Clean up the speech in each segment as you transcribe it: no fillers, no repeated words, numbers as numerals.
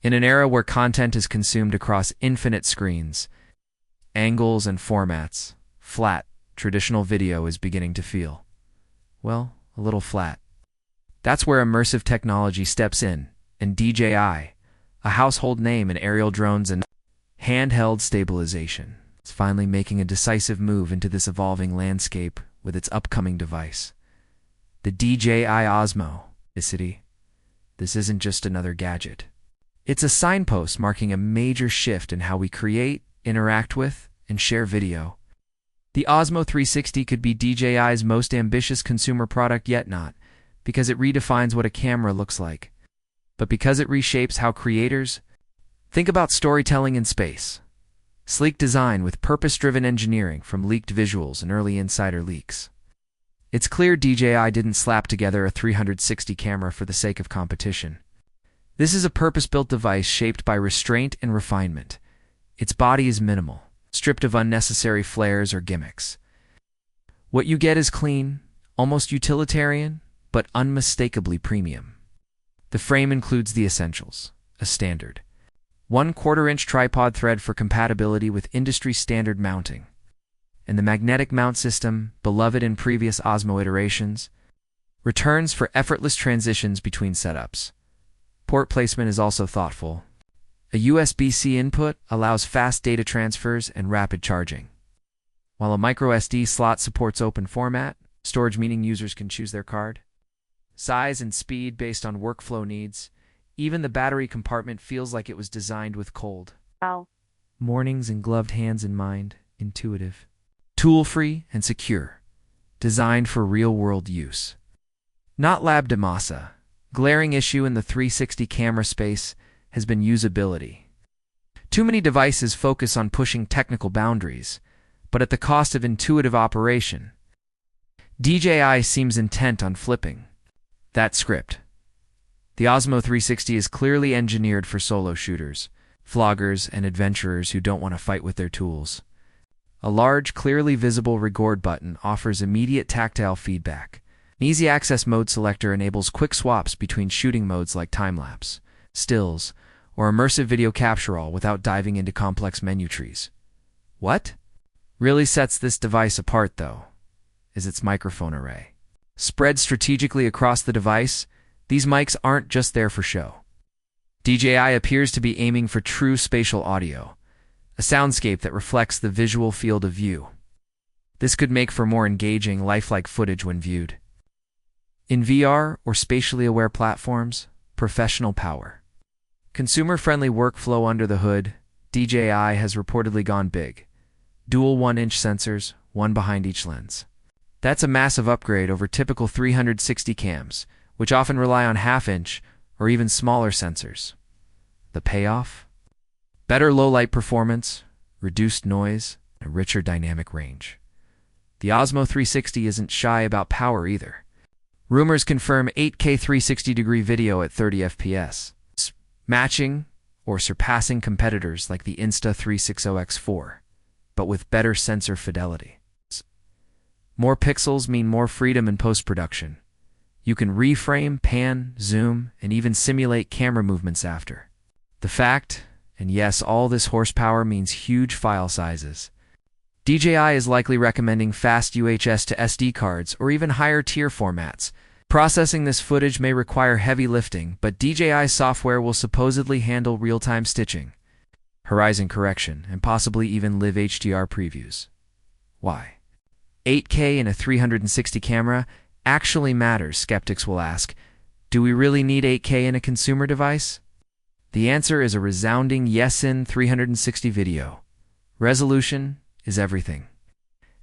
In an era where content is consumed across infinite screens, angles and formats, flat, traditional video is beginning to feel, well, a little flat. That's where immersive technology steps in, and DJI, a household name in aerial drones and handheld stabilization, is finally making a decisive move into this evolving landscape with its upcoming device. The DJI Osmo. This isn't just another gadget. It's a signpost marking a major shift in how we create, interact with, and share video. The Osmo 360 could be DJI's most ambitious consumer product yet, not because it redefines what a camera looks like, but because it reshapes how creators think about storytelling in space. Sleek design with purpose-driven engineering from leaked visuals and early insider leaks. It's clear DJI didn't slap together a 360 camera for the sake of competition. This is a purpose-built device shaped by restraint and refinement. Its body is minimal, stripped of unnecessary flares or gimmicks. What you get is clean, almost utilitarian, but unmistakably premium. The frame includes the essentials, a standard 1/4-inch tripod thread for compatibility with industry-standard mounting, and the magnetic mount system, beloved in previous Osmo iterations, returns for effortless transitions between setups. Port placement is also thoughtful. A USB-C input allows fast data transfers and rapid charging, while a microSD slot supports open format storage, meaning users can choose their card size and speed based on workflow needs. Even the battery compartment feels like it was designed with cold mornings and gloved hands in mind. Intuitive, tool-free, and secure, designed for real-world use. Not lab de masa. Glaring issue in the 360 camera space has been usability. Too many devices focus on pushing technical boundaries, but at the cost of intuitive operation. DJI seems intent on flipping that script. The Osmo 360 is clearly engineered for solo shooters, vloggers, and adventurers who don't want to fight with their tools. A large, clearly visible record button offers immediate tactile feedback. An easy access mode selector enables quick swaps between shooting modes like time-lapse, stills, or immersive video capture, all without diving into complex menu trees. What really sets this device apart, though, is its microphone array. Spread strategically across the device, these mics aren't just there for show. DJI appears to be aiming for true spatial audio, a soundscape that reflects the visual field of view. This could make for more engaging, lifelike footage when viewed in VR or spatially aware platforms. Professional power. Consumer-friendly workflow under the hood. DJI has reportedly gone big. Dual 1-inch sensors, one behind each lens. That's a massive upgrade over typical 360 cams, which often rely on half-inch or even smaller sensors. The payoff? Better low-light performance, reduced noise, and a richer dynamic range. The Osmo 360 isn't shy about power either. Rumors confirm 8K 360-degree video at 30 FPS, matching or surpassing competitors like the Insta360X4, but with better sensor fidelity. More pixels mean more freedom in post-production. You can reframe, pan, zoom, and even simulate camera movements after the fact. And yes, all this horsepower means huge file sizes. DJI is likely recommending fast UHS to SD cards or even higher tier formats. Processing this footage may require heavy lifting, but DJI software will supposedly handle real-time stitching, horizon correction, and possibly even live HDR previews. Why 8K in a 360 camera actually matters, skeptics will ask. Do we really need 8K in a consumer device? The answer is a resounding yes. In 360 video, resolution is everything.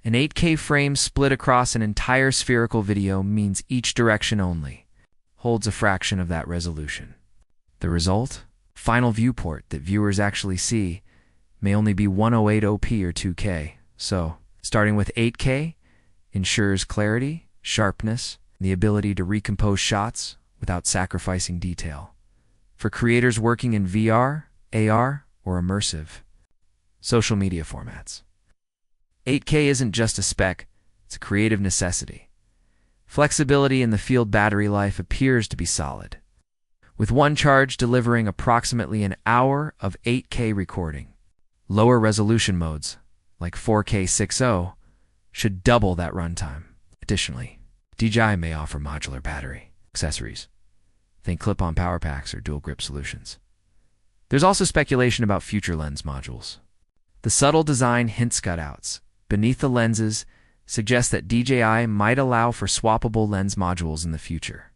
An 8K frame split across an entire spherical video means each direction only holds a fraction of that resolution. The result? Final viewport that viewers actually see may only be 108p or 2K. So, starting with 8K ensures clarity, sharpness, and the ability to recompose shots without sacrificing detail. For creators working in VR, AR, or immersive social media formats, 8K isn't just a spec, it's a creative necessity. Flexibility in the field battery life appears to be solid. with one charge delivering approximately an hour of 8K recording. Lower resolution modes, like 4K 6.0, should double that runtime. Additionally, DJI may offer modular battery accessories. Think clip-on power packs or dual grip solutions. There's also speculation about future lens modules. The subtle design hints cutouts beneath the lenses suggest that DJI might allow for swappable lens modules in the future,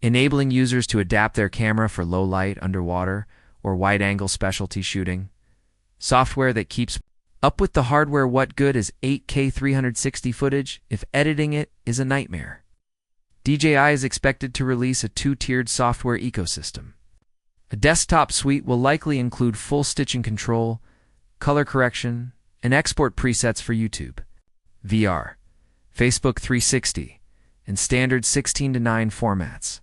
enabling users to adapt their camera for low light, underwater, or wide-angle specialty shooting. Software that keeps up with the hardware. What good is 8K 360 footage if editing it is a nightmare? DJI is expected to release a two-tiered software ecosystem. A desktop suite will likely include full stitching control, color correction, and export presets for YouTube, VR, Facebook 360, and standard 16:9 formats.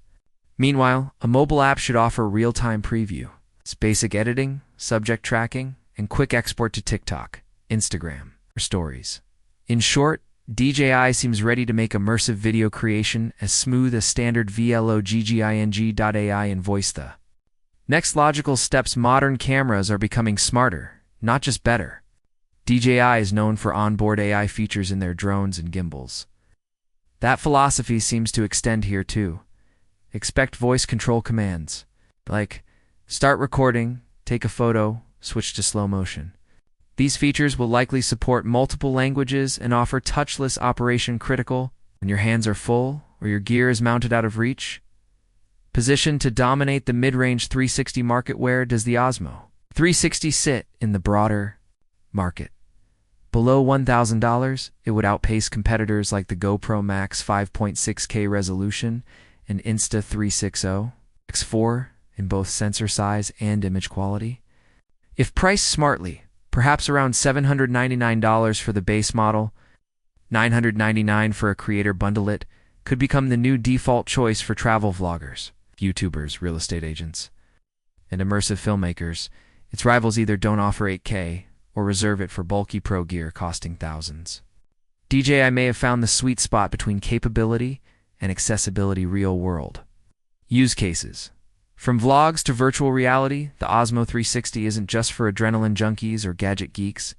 Meanwhile, a mobile app should offer real-time preview, basic editing, subject tracking, and quick export to TikTok, Instagram, or Stories. In short, DJI seems ready to make immersive video creation as smooth as standard VLO-GGING.AI and voice the next logical steps. Modern cameras are becoming smarter, not just better. DJI is known for onboard AI features in their drones and gimbals. That philosophy seems to extend here too. Expect voice control commands, like start recording, take a photo, switch to slow motion. These features will likely support multiple languages and offer touchless operation critical when your hands are full or your gear is mounted out of reach. Positioned to dominate the mid-range 360 market, where does the Osmo 360 sit in the broader market? Below $1,000, it would outpace competitors like the GoPro Max 5.6K resolution and Insta360 X4 in both sensor size and image quality. If priced smartly, perhaps around $799 for the base model, $999 for a creator bundle, it could become the new default choice for travel vloggers, YouTubers, real estate agents, and immersive filmmakers. Its rivals either don't offer 8K or reserve it for bulky pro gear costing thousands. DJI may have found the sweet spot between capability and accessibility. Real world use cases. From vlogs to virtual reality, the Osmo 360 isn't just for adrenaline junkies or gadget geeks.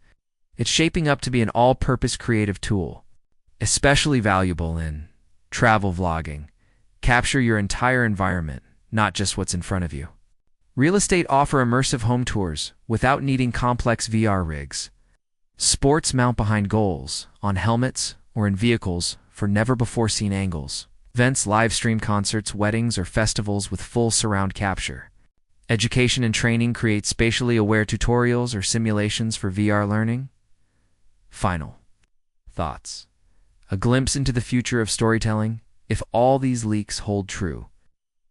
It's shaping up to be an all-purpose creative tool, especially valuable in travel vlogging. Capture your entire environment, not just what's in front of you. Real estate offer immersive home tours without needing complex VR rigs. Sports mount behind goals, on helmets, or in vehicles for never-before-seen angles. Events live stream concerts, weddings, or festivals with full surround capture. Education and training create spatially aware tutorials or simulations for VR learning. Final thoughts. A glimpse into the future of storytelling. If all these leaks hold true,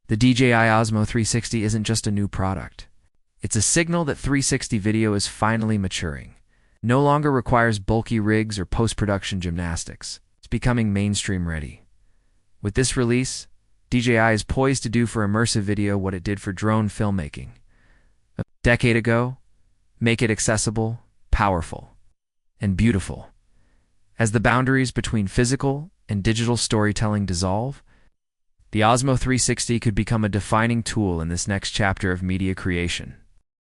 the DJI Osmo 360 isn't just a new product. It's a signal that 360 video is finally maturing. No longer requires bulky rigs or post-production gymnastics. It's becoming mainstream ready. With this release, DJI is poised to do for immersive video what it did for drone filmmaking a decade ago: make it accessible, powerful, and beautiful. As the boundaries between physical and digital storytelling dissolve, the Osmo 360 could become a defining tool in this next chapter of media creation.